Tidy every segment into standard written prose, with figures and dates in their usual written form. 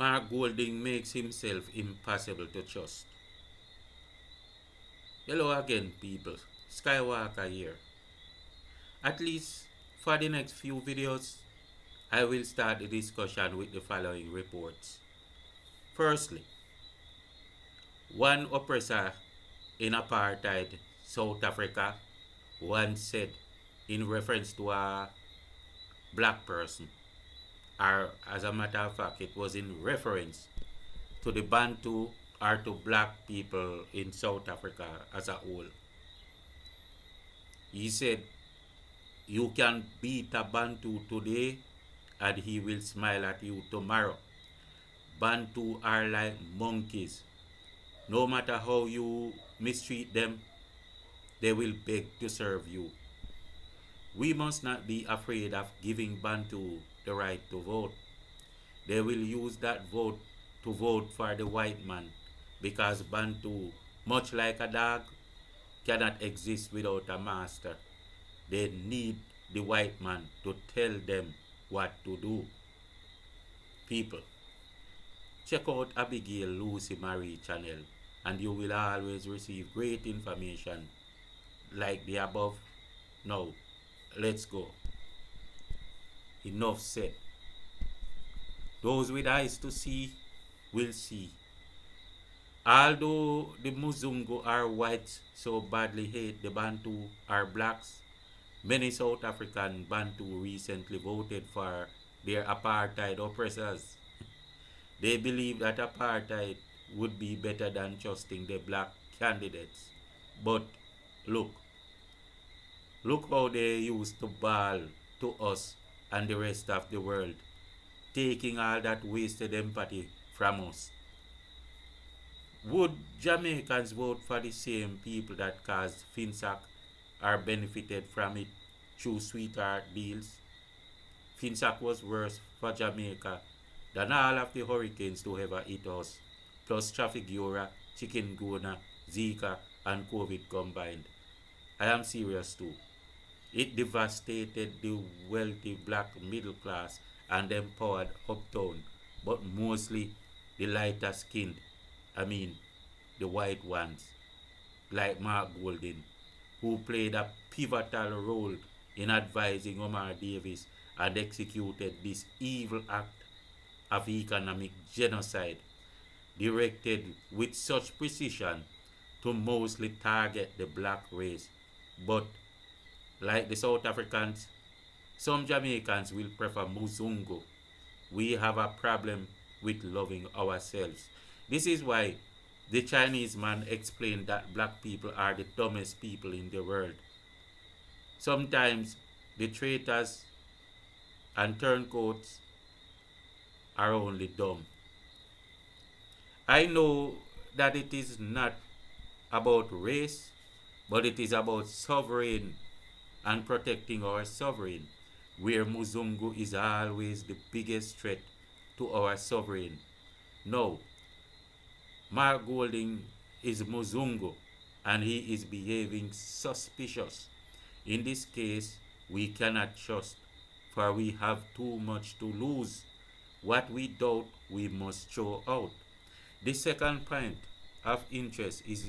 Mark Golding makes himself impossible to trust. Hello again, people. Skywalker here. At least for the next few videos, I will start the discussion with the following reports. Firstly, one oppressor in apartheid South Africa once said, in reference to a black person, or as a matter of fact, it was in reference to the Bantu or to black people in South Africa as a whole. He said, you can beat a Bantu today and he will smile at you tomorrow. Bantu are like monkeys. No matter how you mistreat them, they will beg to serve you. We must not be afraid of giving Bantu the right to vote. They will use that vote to vote for the white man because Bantu, much like a dog, cannot exist without a master. They need the white man to tell them what to do. People, check out Abigail Lucy Marie channel and you will always receive great information like the above. Now, let's go. Enough said. Those with eyes to see will see. Although the Muzungu are whites so badly hate the Bantu are blacks, many South African Bantu recently voted for their apartheid oppressors. They believe that apartheid would be better than trusting the black candidates. But look, look how they used to bawl to us and the rest of the world, taking all that wasted empathy from us. Would Jamaicans vote for the same people that caused FINSAC or benefited from it through sweetheart deals? FINSAC was worse for Jamaica than all of the hurricanes to ever hit us, plus Trafigura, Gunia, Zika and COVID combined. I am serious too. It devastated the wealthy black middle class and empowered uptown, but mostly the lighter skinned, I mean the white ones, like Mark Golding, who played a pivotal role in advising Omar Davis and executed this evil act of economic genocide, directed with such precision to mostly target the black race. But like the South Africans, some Jamaicans will prefer Muzungu. We have a problem with loving ourselves. This is why the Chinese man explained that black people are the dumbest people in the world. Sometimes the traitors and turncoats are only dumb. I know that it is not about race, but it is about sovereign and protecting our sovereign, where Muzungu is always the biggest threat to our sovereign. No, Mark Golding is Muzungu and he is behaving suspicious. In this case, we cannot trust, for we have too much to lose. What we doubt, we must throw out. The second point of interest is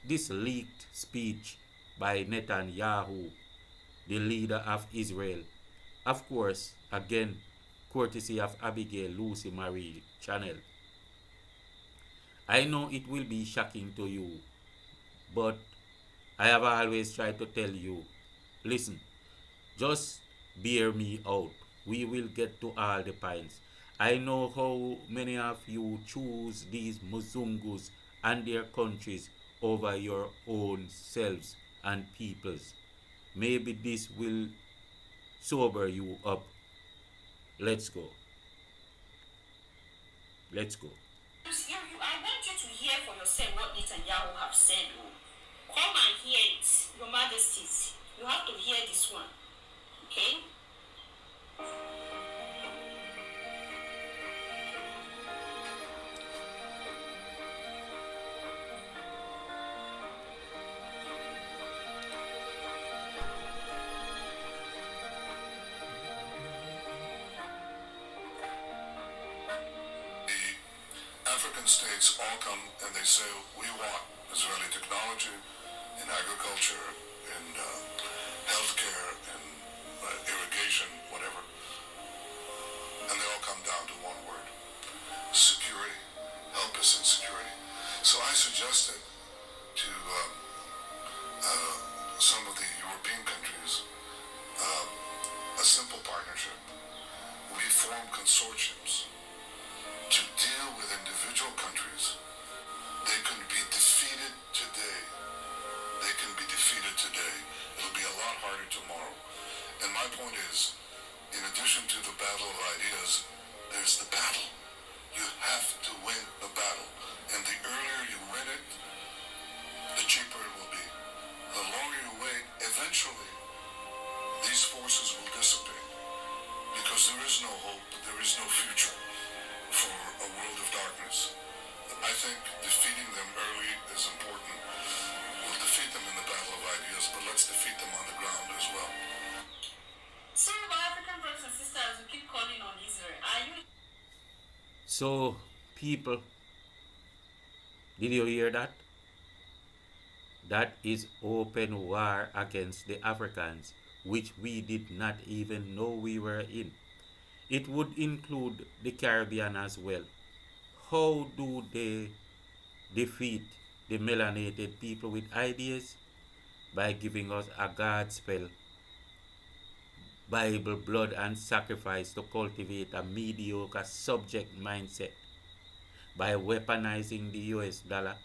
this leaked speech by Netanyahu, the leader of Israel. Of course, again, courtesy of Abigail Lucy Marie channel. I know it will be shocking to you, but I have always tried to tell you, listen, just bear me out. We will get to all the points. I know how many of you choose these Muzungus and their countries over your own selves and peoples. Maybe this will sober you up. Let's go. Let's go. I want you to hear for yourself what Netanyahu have said. Oh. Come and hear it, Your Majesties. You have to hear this one. Okay? states all come and they say, we want Israeli technology in agriculture, in healthcare, in irrigation, whatever. And they all come down to one word: security. Help us in security. So I suggested to some of the European countries a simple partnership. We form consortiums to deal with individual countries. They can be defeated today. They can be defeated today. It'll be a lot harder tomorrow. And my point is, in addition to the battle of ideas, there's the battle. You have to win the battle. And the earlier you win it, the cheaper it will be. The longer you wait, eventually, these forces will dissipate. Because there is no hope, there is no future for a world of darkness. I think defeating them early is important. We'll defeat them in the battle of ideas, but let's defeat them on the ground as well. So, my African brothers and sisters, we keep calling on Israel. Are you? So, people, did you hear that? That is open war against the Africans, which we did not even know we were in. It would include the Caribbean as well. How do they defeat the melanated people with ideas? By giving us a God spell, Bible, blood, and sacrifice to cultivate a mediocre subject mindset, by weaponizing the US dollar,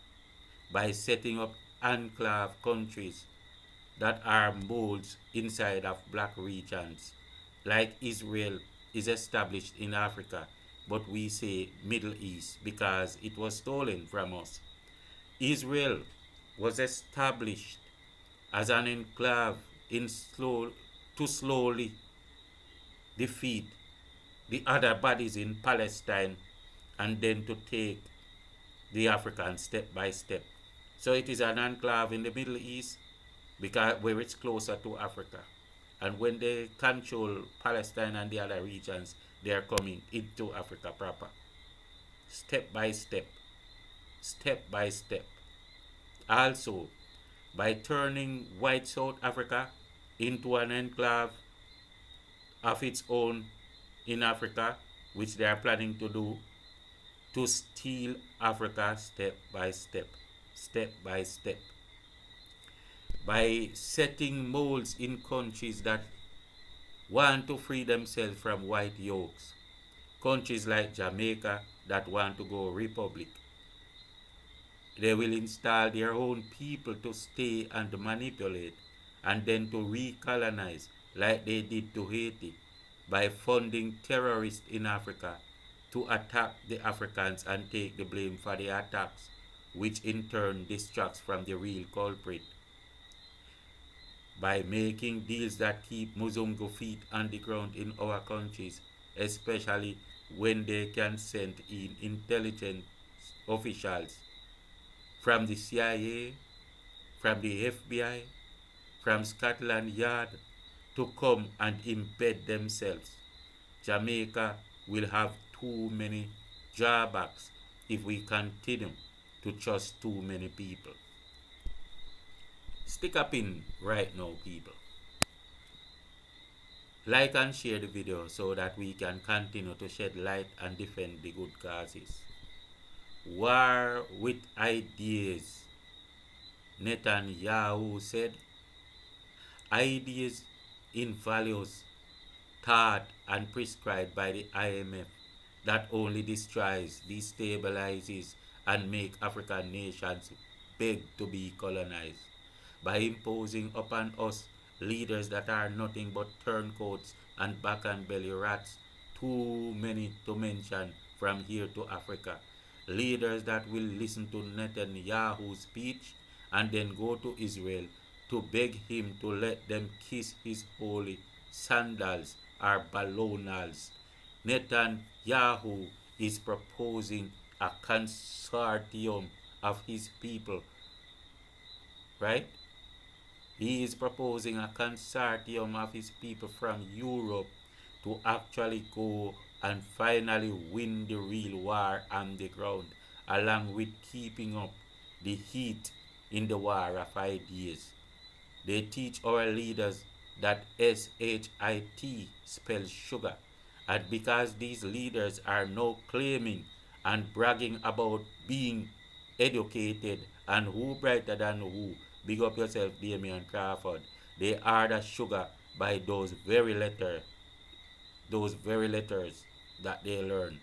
by setting up enclave countries that are molds inside of black regions, like Israel is established in Africa, but we say Middle East because it was stolen from us. Israel was established as an enclave to slowly defeat the other bodies in Palestine and then to take the Africans step by step. So it is an enclave in the Middle East because where it's closer to Africa. And when they control Palestine and the other regions, they are coming into Africa proper. Step by step. Step by step. Also, by turning white South Africa into an enclave of its own in Africa, which they are planning to do, to steal Africa step by step. Step by step. By setting molds in countries that want to free themselves from white yokes. Countries like Jamaica that want to go republic. They will install their own people to stay and manipulate and then to recolonize like they did to Haiti by funding terrorists in Africa to attack the Africans and take the blame for the attacks, which in turn distracts from the real culprit. By making deals that keep Muzungu feet on the ground in our countries, especially when they can send in intelligence officials from the CIA, from the FBI, from Scotland Yard to come and embed themselves. Jamaica will have too many drawbacks if we continue to trust too many people. Stick a pin right now, people. Like and share the video so that we can continue to shed light and defend the good causes. War with ideas. Netanyahu said, ideas in values taught and prescribed by the IMF that only destroys, destabilizes, and make African nations beg to be colonized. By imposing upon us leaders that are nothing but turncoats and back and belly rats, too many to mention from here to Africa. Leaders that will listen to Netanyahu's speech and then go to Israel to beg him to let them kiss his holy sandals or balonals. Netanyahu is proposing a consortium of his people, right? He is proposing a consortium of his people from Europe to actually go and finally win the real war on the ground along with keeping up the heat in the war of ideas. They teach our leaders that SHIT spells sugar. And because these leaders are now claiming and bragging about being educated and who brighter than who, big up yourself, Damian Crawford, they are the sugar by those very letters that they learn,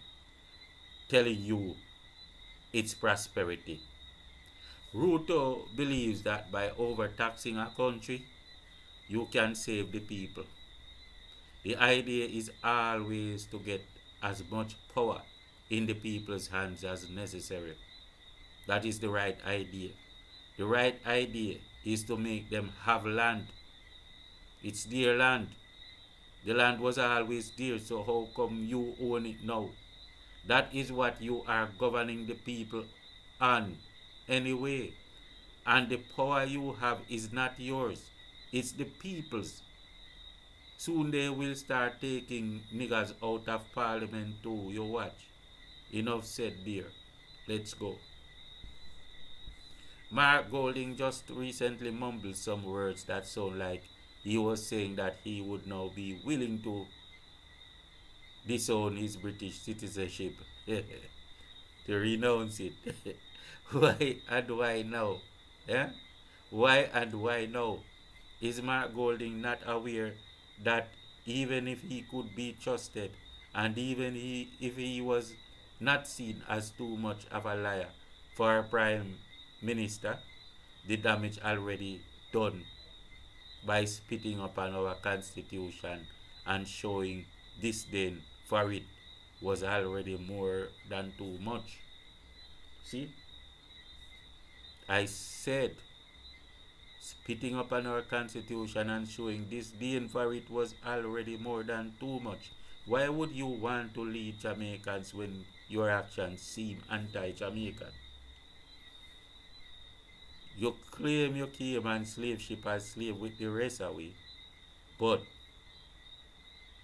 telling you its prosperity. Ruto believes that by overtaxing a country, you can save the people. The idea is always to get as much power in the people's hands as necessary. That is the right idea. The right idea is to make them have land. It's their land. The land was always there, so how come you own it now? That is what you are governing the people on anyway. And the power you have is not yours, it's the people's. Soon they will start taking niggas out of parliament too. You watch. Enough said there. Let's go. Mark Golding just recently mumbled some words that sound like he was saying that he would now be willing to disown his British citizenship to renounce it. Why and why now? Yeah? Why and why now? Is Mark Golding not aware that even if he could be trusted and even if he was not seen as too much of a liar for a prime minister, the damage already done by spitting upon our constitution and showing disdain for it was already more than too much. See? I said spitting upon our constitution and showing disdain for it was already more than too much. Why would you want to lead Jamaicans when your actions seem anti-Jamaican? You claim you came on slave ship as slave with the rest away, but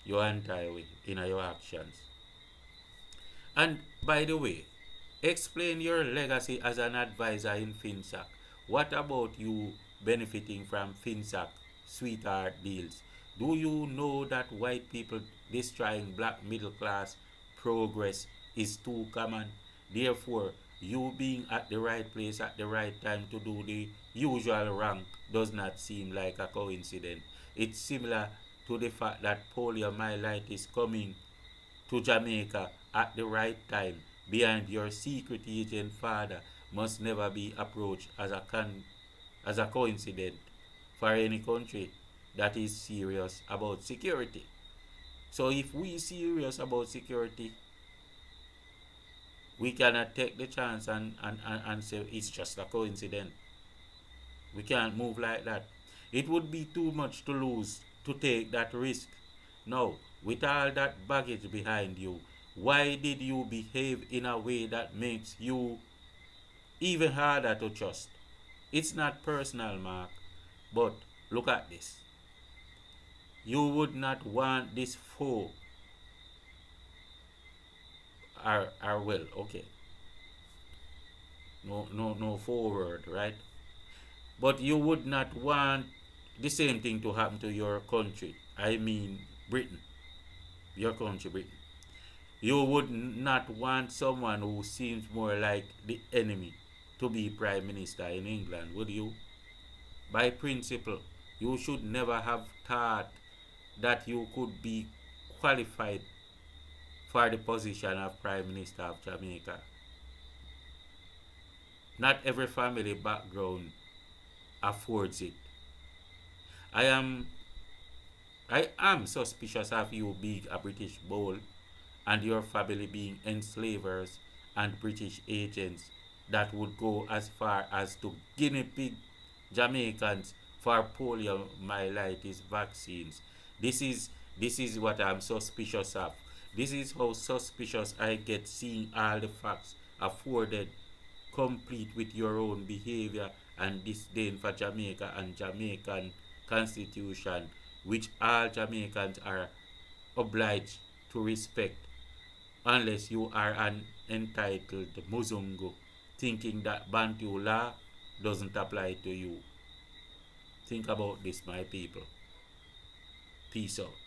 you're anti-way in your actions. And by the way, explain your legacy as an advisor in FINSAC. What about you benefiting from FINSAC sweetheart deals? Do you know that white people destroying black middle class progress is too common? Therefore, you being at the right place at the right time to do the usual wrong does not seem like a coincidence. It's similar to the fact that poliomyelitis coming to Jamaica at the right time behind your secret agent father must never be approached as a coincidence for any country that is serious about security. So if we serious about security, we cannot take the chance and say it's just a coincidence. We can't move like that. It would be too much to lose to take that risk. Now, with all that baggage behind you, why did you behave in a way that makes you even harder to trust? It's not personal, Mark, but look at this. You would not want this foe, or well, okay, no forward, right? But you would not want the same thing to happen to your country. I mean, Britain, your country, Britain. You would not want someone who seems more like the enemy to be prime minister in England, would you? By principle, you should never have thought that you could be qualified for the position of prime minister of Jamaica. Not every family background affords it. I am I am suspicious of you being a British bull and your family being enslavers and British agents that would go as far as to guinea pig Jamaicans for poliomyelitis vaccines. This is this is what I'm suspicious of. This is how suspicious I get seeing all the facts afforded complete with your own behavior and disdain for Jamaica and Jamaican constitution, which all Jamaicans are obliged to respect unless you are an entitled Muzungu, thinking that Bantu law doesn't apply to you. Think about this, my people. Peace out.